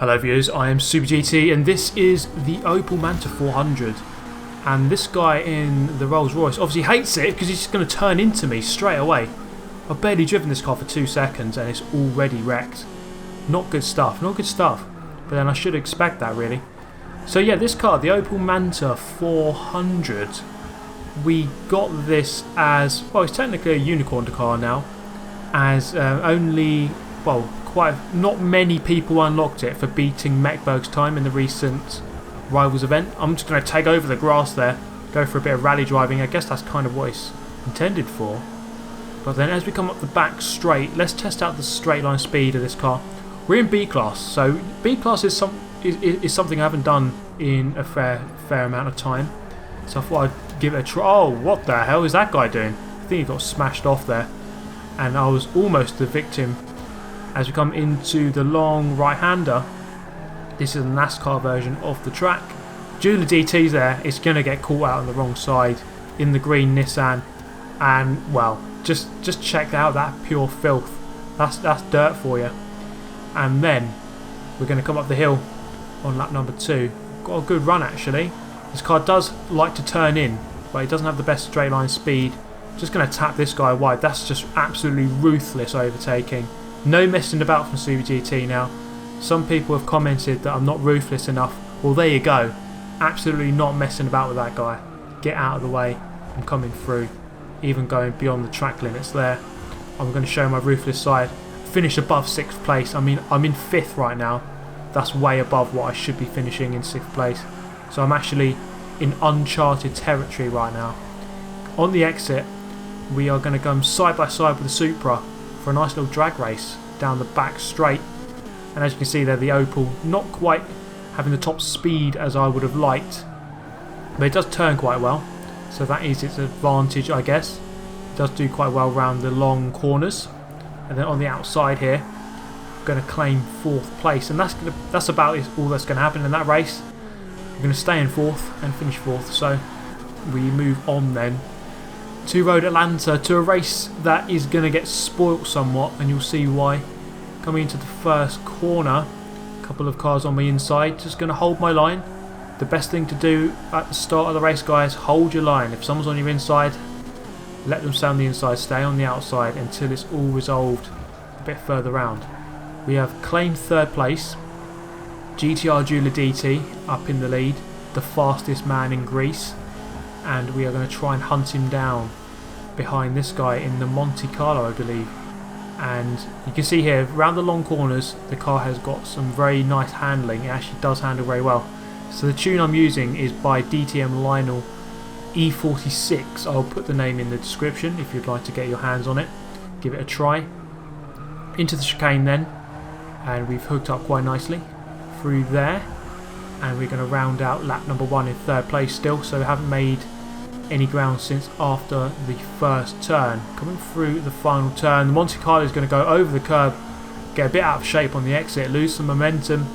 Hello viewers, I am Super GT and this is the Opel Manta 400, and this guy in the Rolls Royce obviously hates it because he's just going to turn into me straight away. I've barely driven this car for 2 seconds and it's already wrecked. Not good stuff, not good stuff, but then I should expect that really. So yeah, this car, the Opel Manta 400, we got this as, well, it's technically a unicorn car now, as only, well, not many people unlocked it for beating Meckberg's time in the recent Rivals event. I'm just going to take over the grass there, go for a bit of rally driving. I guess that's kind of what it's intended for. But then as we come up the back straight, let's test out the straight line speed of this car. We're in B class, so B class is something I haven't done in a fair amount of time. So I thought I'd give it a try. Oh, what the hell is that guy doing? I think he got smashed off there, and I was almost the victim. As we come into the long right-hander, this is a NASCAR version of the track. Julia DT's there, it's going to get caught out on the wrong side in the green Nissan, and well, just check out that pure filth. That's dirt for you. And then we're going to come up the hill on lap number 2. Got a good run actually. This car does like to turn in, but it doesn't have the best straight line speed. Just going to tap this guy wide. That's just absolutely ruthless overtaking. No messing about from Super GT now. Some people have commented that I'm not ruthless enough. Well, there you go. Absolutely not messing about with that guy. Get out of the way. I'm coming through. Even going beyond the track limits there. I'm going to show my ruthless side. Finish above 6th place. I mean, I'm in 5th right now. That's way above what I should be finishing in 6th place. So I'm actually in uncharted territory right now. On the exit, we are going to go side by side with the Supra for a nice little drag race down the back straight. And as you can see there, the Opel not quite having the top speed as I would have liked, but it does turn quite well, so that is its advantage, I guess. It does do quite well around the long corners. And then on the outside here, I'm going to claim 4th place, and that's about all that's going to happen in that race. We're going to stay in 4th and finish 4th, so we move on then to Road Atlanta, to a race that is going to get spoilt somewhat, and you'll see why. Coming into the first corner, a couple of cars on the inside, just going to hold my line. The best thing to do at the start of the race, guys, hold your line. If someone's on your inside, let them stay on the inside, stay on the outside until it's all resolved a bit further round. We have claimed 3rd place, GTR Julia DT up in the lead, the fastest man in Greece. And we are going to try and hunt him down behind this guy in the Monte Carlo, I believe. And you can see here, around the long corners, the car has got some very nice handling. It actually does handle very well. So the tune I'm using is by DTM Lionel E46. I'll put the name in the description if you'd like to get your hands on it. Give it a try. Into the chicane then, and we've hooked up quite nicely through there. And we're going to round out lap number 1 in 3rd place still, so we haven't made any ground since after the first turn. Coming through the final turn, the Monte Carlo is going to go over the curb, get a bit out of shape on the exit, lose some momentum,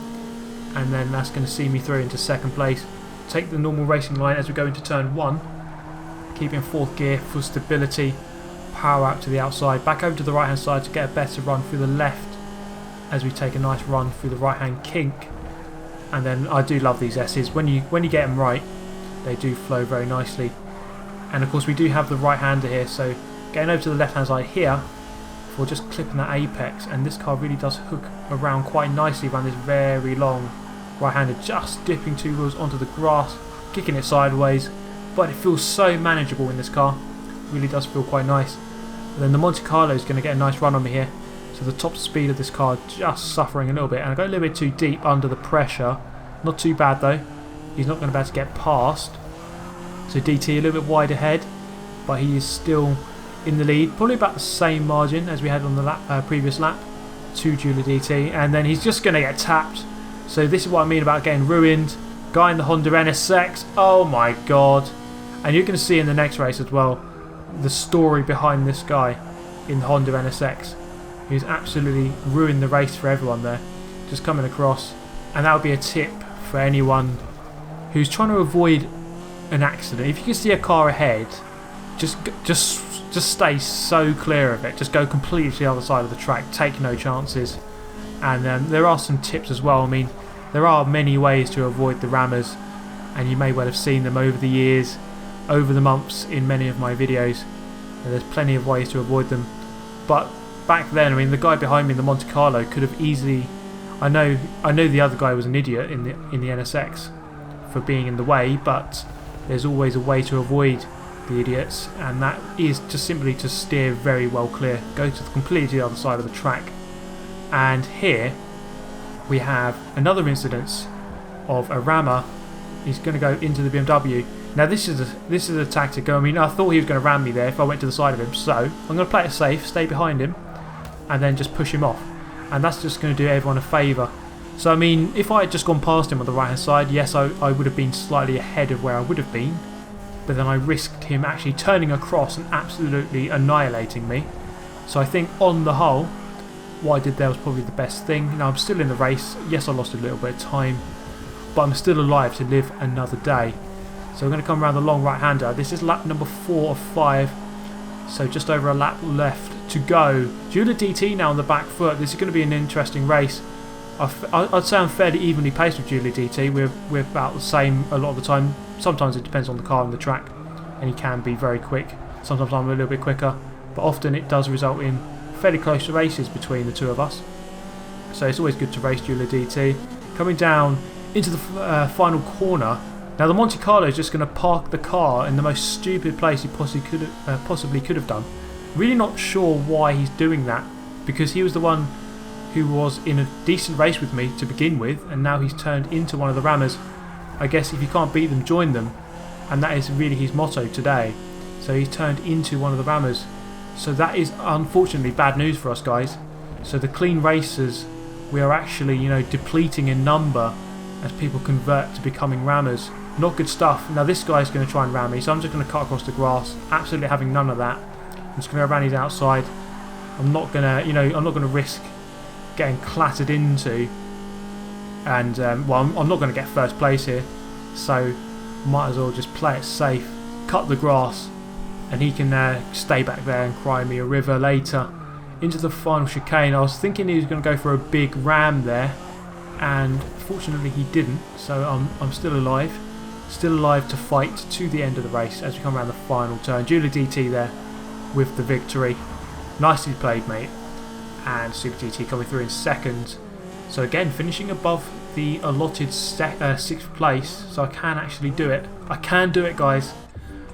and then that's going to see me through into 2nd place. Take the normal racing line as we go into turn 1, keeping 4th gear for stability, power out to the outside, back over to the right hand side to get a better run through the left as we take a nice run through the right hand kink. And then I do love these S's. When you get them right, they do flow very nicely. And of course we do have the right hander here, so getting over to the left hand side here for just clipping that apex, and this car really does hook around quite nicely around this very long right hander, just dipping 2 wheels onto the grass, kicking it sideways, but it feels so manageable in this car. It really does feel quite nice. And then the Monte Carlo is going to get a nice run on me here. So the top speed of this car just suffering a little bit, and I go a little bit too deep under the pressure. Not too bad though. He's not going to be able to get past. So DT a little bit wide ahead, but he is still in the lead. Probably about the same margin as we had on the previous lap to Julia DT, and then he's just going to get tapped. So this is what I mean about getting ruined. Guy in the Honda NSX. Oh my god. And you're going to see in the next race as well the story behind this guy in the Honda NSX. He's absolutely ruined the race for everyone there, just coming across. And that would be a tip for anyone who's trying to avoid an accident. If you can see a car ahead, just stay so clear of it. Just go completely to the other side of the track. Take no chances. And there are some tips as well. I mean, there are many ways to avoid the rammers, and you may well have seen them over the years, over the months in many of my videos. And there's plenty of ways to avoid them. But back then, I mean, the guy behind me in the Monte Carlo could have easily... I know the other guy was an idiot in the NSX for being in the way, but there's always a way to avoid the idiots, and that is just simply to steer very well clear. Go to completely the other side of the track. And here we have another incident of a rammer. He's going to go into the BMW. Now this is a tactic. I mean, I thought he was going to ram me there if I went to the side of him, so I'm going to play it safe, stay behind him, and then just push him off. And that's just going to do everyone a favour. So I mean, if I had just gone past him on the right hand side, yes, I would have been slightly ahead of where I would have been, but then I risked him actually turning across and absolutely annihilating me. So I think on the whole, what I did there was probably the best thing. Now I'm still in the race. Yes, I lost a little bit of time, but I'm still alive to live another day. So we're going to come around the long right hander. This is lap number 4 of 5, so just over a lap left to go. Julia DT now on the back foot. This is going to be an interesting race. I'd say I'm fairly evenly paced with Julia DT. We're about the same a lot of the time. Sometimes it depends on the car and the track, and he can be very quick. Sometimes I'm a little bit quicker, but often it does result in fairly close races between the two of us. So it's always good to race Julia DT. Coming down into the final corner. Now the Monte Carlo is just going to park the car in the most stupid place he possibly could have done. Really not sure why he's doing that, because he was the one who was in a decent race with me to begin with, and now he's turned into one of the rammers. I guess if you can't beat them, join them, and that is really his motto today. So he's turned into one of the rammers. So that is unfortunately bad news for us guys. So the clean racers, we are actually, you know, depleting in number as people convert to becoming rammers. Not good stuff. Now this guy's going to try and ram me, so I'm just going to cut across the grass, absolutely having none of that. I'm just going to go around his outside. I'm not going to, I'm not going to risk getting clattered into, and well, I'm not going to get first place here, so might as well just play it safe, cut the grass, and he can stay back there and cry me a river later. Into the final chicane. I was thinking he was going to go for a big ram there, and fortunately he didn't, so I'm still alive to fight to the end of the race as we come around the final turn. Julia DT there with the victory. Nicely played, mate. And Super GT coming through in second. So again, finishing above the allotted 6th place, so I can actually do it. I can do it, guys.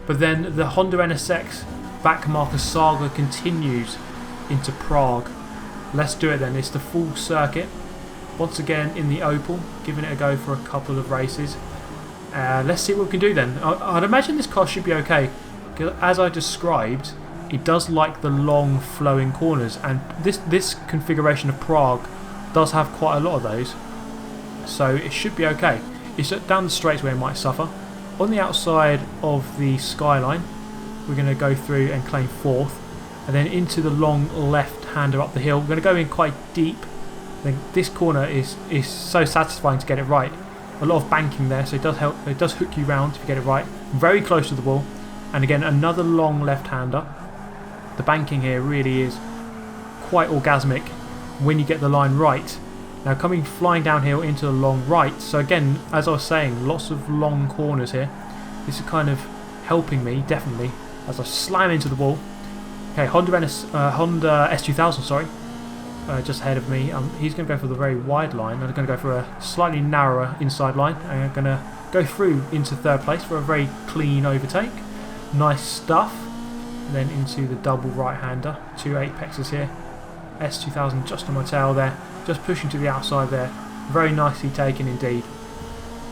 But then the Honda NSX backmarker saga continues into Prague. Let's do it then. It's the full circuit. Once again in the Opel, giving it a go for a couple of races. Let's see what we can do then. I'd imagine this car should be okay, because as I described, it does like the long flowing corners, and this configuration of Prague does have quite a lot of those, so it should be okay. It's down the straights where it might suffer. On the outside of the skyline, we're going to go through and claim 4th, and then into the long left hander up the hill. We're going to go in quite deep. I think this corner is so satisfying to get it right. A lot of banking there, so it does help. It does hook you round if you get it right. Very close to the wall, and again another long left hander. The banking here really is quite orgasmic when you get the line right. Now coming flying downhill into the long right. So again, as I was saying, lots of long corners here. This is kind of helping me, definitely, as I slam into the wall. Okay, Honda S2000, sorry, just ahead of me. He's going to go for the very wide line. I'm going to go for a slightly narrower inside line. I'm going to go through into 3rd place for a very clean overtake. Nice stuff. And then into the double right-hander. 2 apexes here. S2000 just on my tail there. Just pushing to the outside there. Very nicely taken indeed.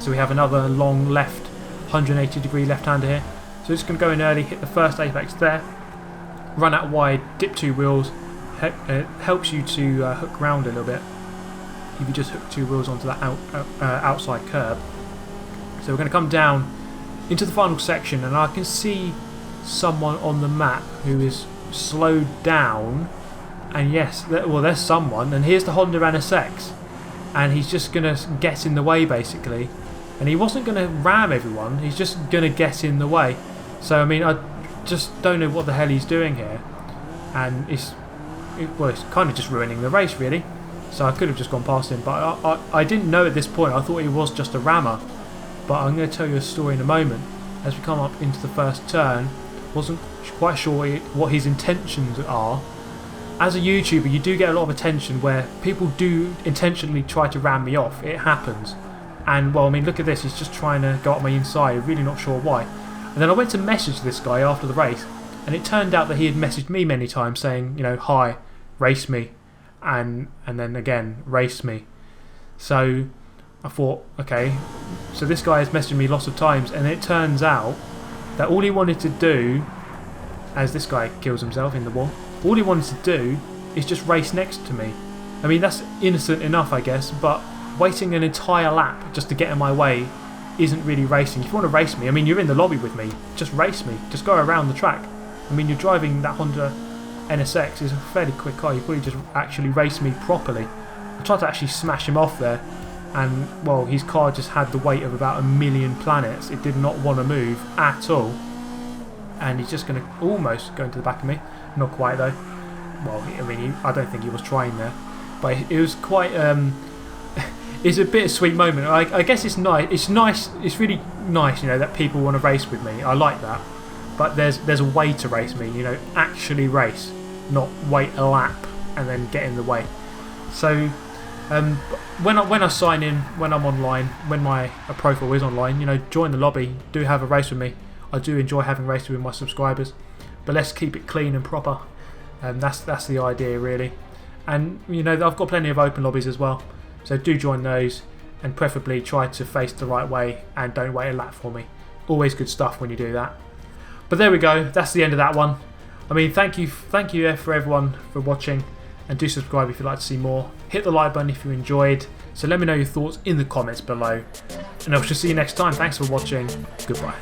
So we have another long left, 180-degree left-hander here. So just going to go in early, hit the first apex there. Run out wide, dip 2 wheels. It helps you to hook round a little bit if you just hook 2 wheels onto that outside curb. So we're going to come down into the final section, and I can see someone on the map who is slowed down, and yes, there's someone, and here's the Honda NSX, and he's just going to get in the way basically, and he wasn't going to ram everyone, he's just going to get in the way. So I mean, I just don't know what the hell he's doing here, and it's kind of just ruining the race really. so I could have just gone past him, but I didn't know at this point. I thought he was just a rammer, but I'm going to tell you a story in a moment. As we come up into the first turn, wasn't quite sure what his intentions are. As a YouTuber, you do get a lot of attention where people do intentionally try to ram me off. It happens. And well, I mean, look at this, he's just trying to go up my inside, really not sure why. And then I went to message this guy after the race, and it turned out that he had messaged me many times saying, you know, hi, race me, and then again, race me. So I thought, okay, so this guy has messaged me lots of times, and it turns out that all he wanted to do, as this guy kills himself in the wall, all he wanted to do is just race next to me. I mean, that's innocent enough, I guess, but waiting an entire lap just to get in my way isn't really racing. If you want to race me, I mean, you're in the lobby with me, just race me, just go around the track. I mean, you're driving that Honda NSX, it's a fairly quick car, you probably just actually race me properly. I tried to actually smash him off there, and well, his car just had the weight of about 1,000,000 planets. It did not want to move at all, and he's just going to almost go into the back of me. Not quite though. Well, I mean, I don't think he was trying there, but it was quite it's a bittersweet moment. I guess it's nice. It's really nice, you know, that people want to race with me. I like that. But there's a way to race me, you know, actually race, not wait a lap and then get in the way. So when I sign in, when I'm online, when my profile is online, you know, join the lobby, do have a race with me. I do enjoy having races with my subscribers, but let's keep it clean and proper. That's the idea really. And you know, I've got plenty of open lobbies as well. So do join those, and preferably try to face the right way and don't wait a lap for me. Always good stuff when you do that. But there we go, that's the end of that one. I mean, thank you for everyone for watching, and do subscribe if you'd like to see more. Hit the like button if you enjoyed. So let me know your thoughts in the comments below. And I shall see you next time. Thanks for watching. Goodbye.